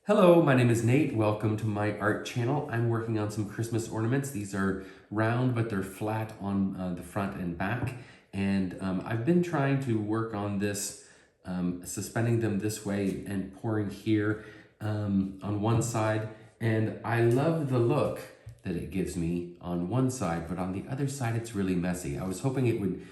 Hello, my name is Nate. Welcome to my art channel. I'm working on some Christmas ornaments. These are round, but they're flat on the front and back. And I've been trying to work on this, suspending them this way and pouring here on one side. And I love the look that it gives me on one side, but on the other side, it's really messy. I was hoping it would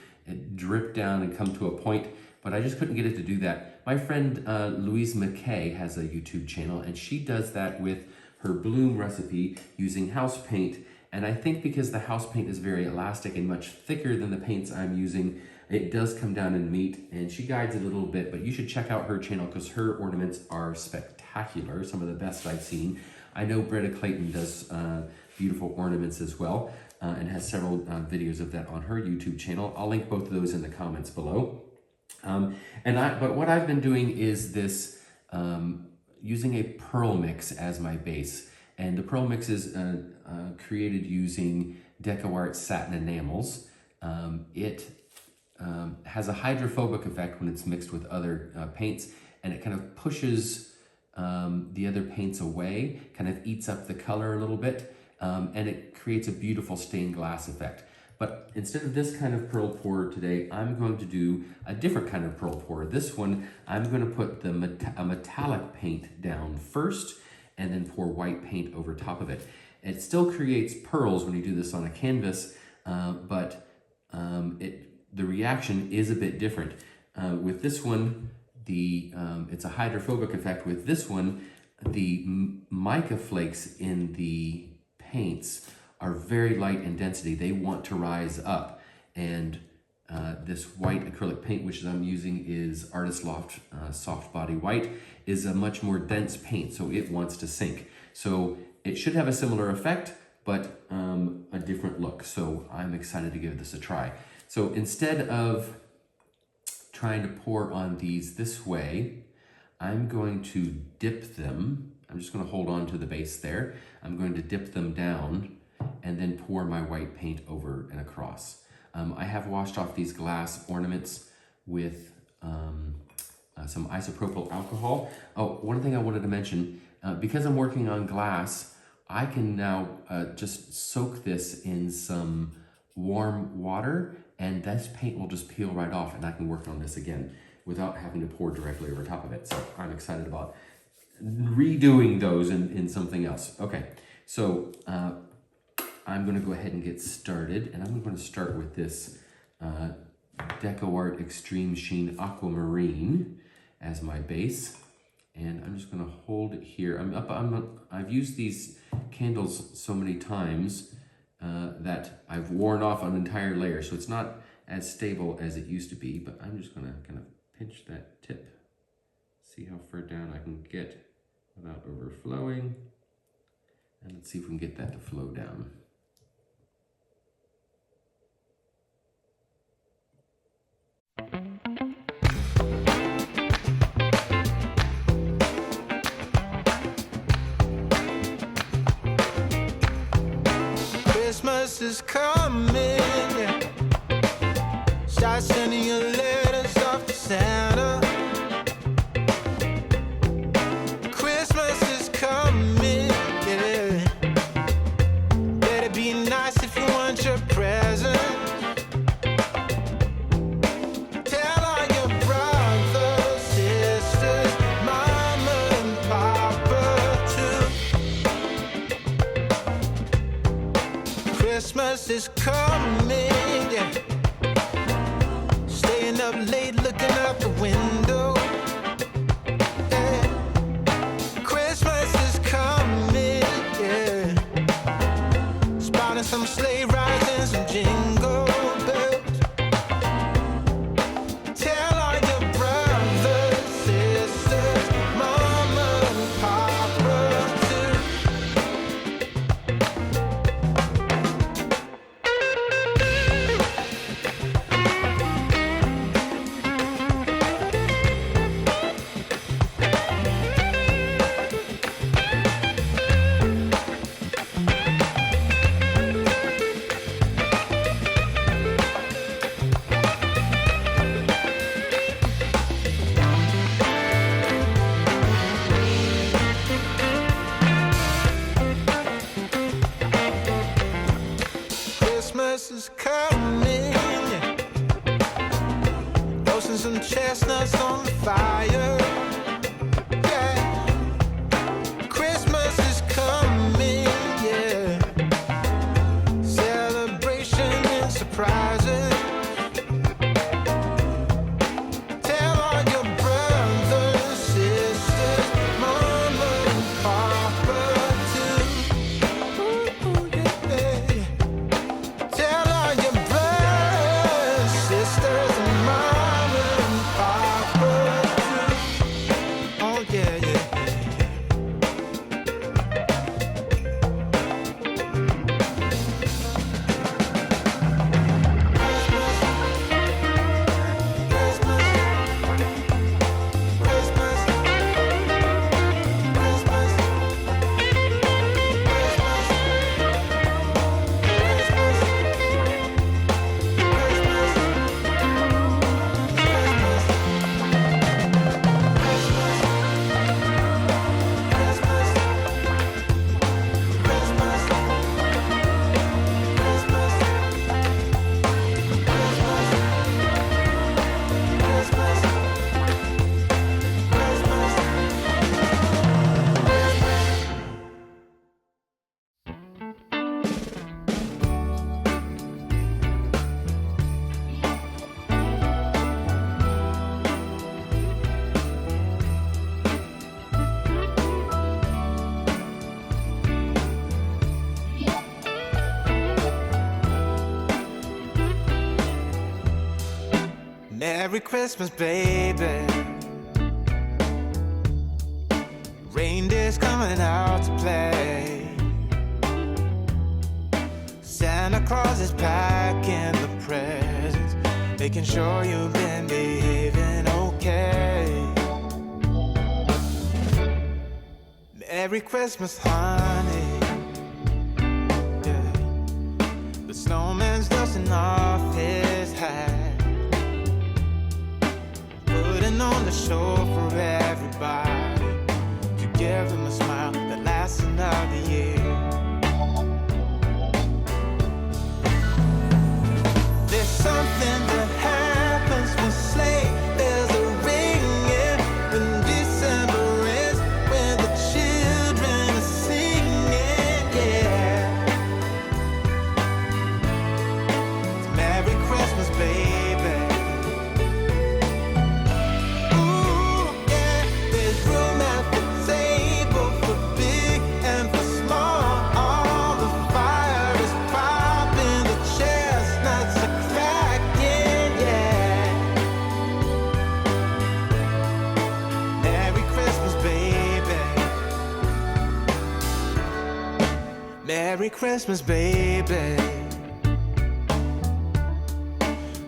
drip down and come to a point, but I just couldn't get it to do that. My friend Louise McKay has a YouTube channel, and she does that with her bloom recipe using house paint. And I think because the house paint is very elastic and much thicker than the paints I'm using, it does come down in meat, and she guides it a little bit, but you should check out her channel because her ornaments are spectacular, some of the best I've seen. I know Britta Clayton does beautiful ornaments as well, and has several videos of that on her YouTube channel. I'll link both of those in the comments below. But what I've been doing is this, using a pearl mix as my base. And the pearl mix is created using DecoArt satin enamels. It has a hydrophobic effect when it's mixed with other paints, and it kind of pushes the other paints away, kind of eats up the color a little bit, and it creates a beautiful stained glass effect. But instead of this kind of pearl pour today, I'm going to do a different kind of pearl pour. This one, I'm going to put a metallic paint down first and then pour white paint over top of it. It still creates pearls when you do this on a canvas, but the reaction is a bit different. With this one, it's a hydrophobic effect. With this one, the mica flakes in the paints are very light in density. They want to rise up. And this white acrylic paint, which I'm using, is Artist Loft Soft Body White, is a much more dense paint, so it wants to sink. So it should have a similar effect, but a different look. So I'm excited to give this a try. So instead of trying to pour on these this way, I'm going to dip them. I'm just going to hold on to the base there. I'm going to dip them down and then pour my white paint over and across. I have washed off these glass ornaments with some isopropyl alcohol. Oh, one thing I wanted to mention, because I'm working on glass, I can now just soak this in some warm water, and this paint will just peel right off, and I can work on this again without having to pour directly over top of it. So I'm excited about redoing those in something else. Okay, so I'm going to go ahead and get started, and I'm going to start with this DecoArt Extreme Sheen Aquamarine as my base, and I'm just going to hold it here. I've used these candles so many times that I've worn off an entire layer, so it's not as stable as it used to be, but I'm just going to kind of pinch that tip, see how far down I can get without overflowing, and let's see if we can get that to flow down. Christmas is coming, start sending your letters off to Santa. Christmas is coming, yeah. Better be nice if you want your present. Tell all your brothers, sisters, mama and papa too. Christmas is coming, yeah. Staying up late looking out the window, yeah. Christmas is coming, yeah. Spotting some sleigh rides and some jingle bells. Tell all your brothers, sisters, mama and papa too. Roasting some chestnuts on the fire. Yeah. Christmas is coming, yeah. Celebration and surprises. Tell all your brothers, sisters, mama and papa too. Ooh, yeah. Tell all your brothers, sisters, and mama and papa too. Oh yeah, yeah. Merry Christmas, baby. Reindeer's coming out to play. Santa Claus is packing the presents, making sure you've been behaving okay. Merry Christmas, honey. Yeah. The snowman's dusting off his hat, putting on the show for everybody, to give them a smile that lasts another year. There's something that happens when sleigh bells are ringing, when December ends, when the children are singing, yeah. It's Merry Christmas, baby. Ooh, yeah, there's room at the table for big and for small. All the fire is popping, the chestnuts are cracking, yeah. Merry Christmas, baby. Merry Christmas, baby.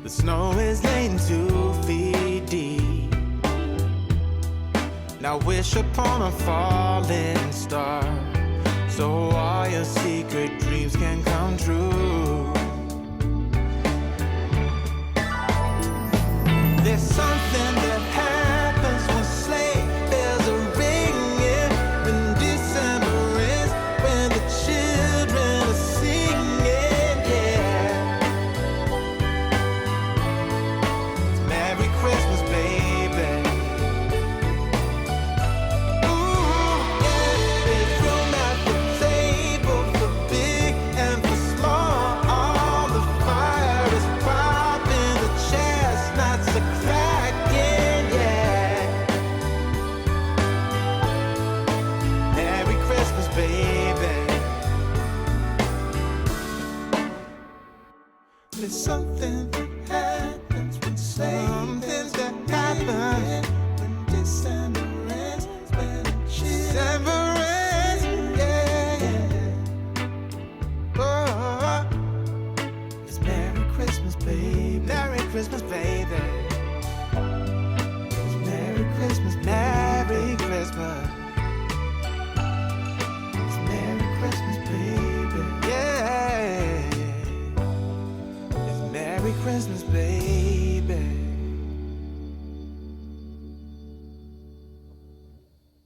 The snow is laying 2 feet deep. Now wish upon a falling star, so all your secret dreams can come true. There's something that happens when sleigh bells are ringing, when December ends, when the children are singing, yeah. It's Merry Christmas, baby. Ooh, yeah, there's room at the table for big and for small. All the fire is popping, the chestnuts are cracking, yeah. Merry Christmas, baby. There's something that happens when something that happens when December ends, when December ends, yeah, yeah. Oh, it's Merry Christmas, baby. Merry Christmas, baby. It's Merry Christmas, Merry Christmas. It's Merry Christmas, baby. Yeah. It's Merry Christmas, baby.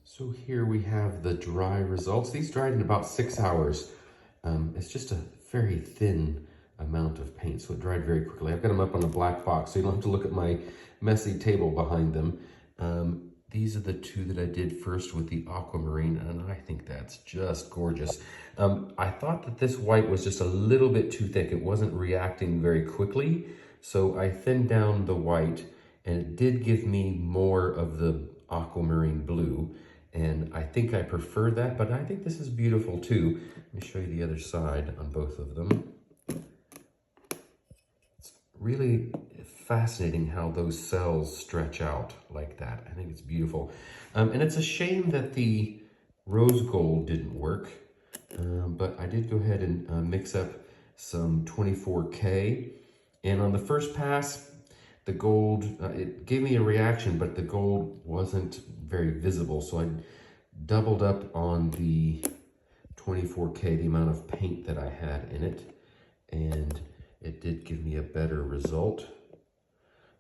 So here we have the dry results. These dried in about 6 hours. It's just a very thin amount of paint, so it dried very quickly. I've got them up on a black box, so you don't have to look at my messy table behind them. These are the two that I did first with the aquamarine, and I think that's just gorgeous. I thought that this white was just a little bit too thick. It wasn't reacting very quickly, so I thinned down the white, and it did give me more of the aquamarine blue, and I think I prefer that, but I think this is beautiful too. Let me show you the other side on both of them. It's really fascinating how those cells stretch out like that. I think it's beautiful. And it's a shame that the rose gold didn't work, but I did go ahead and mix up some 24K. And on the first pass, the gold, it gave me a reaction, but the gold wasn't very visible. So I doubled up on the 24K, the amount of paint that I had in it, and it did give me a better result.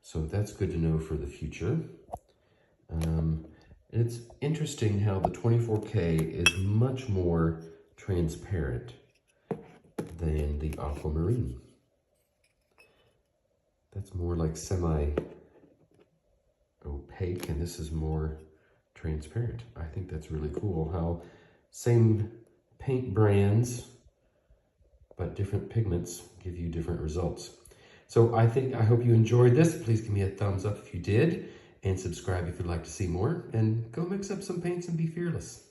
So that's good to know for the future. And it's interesting how the 24K is much more transparent than the aquamarine. That's more like semi-opaque, and this is more transparent. I think that's really cool how same paint brands, but different pigments give you different results. So I hope you enjoyed this. Please give me a thumbs up if you did, and subscribe if you'd like to see more, and go mix up some paints and be fearless.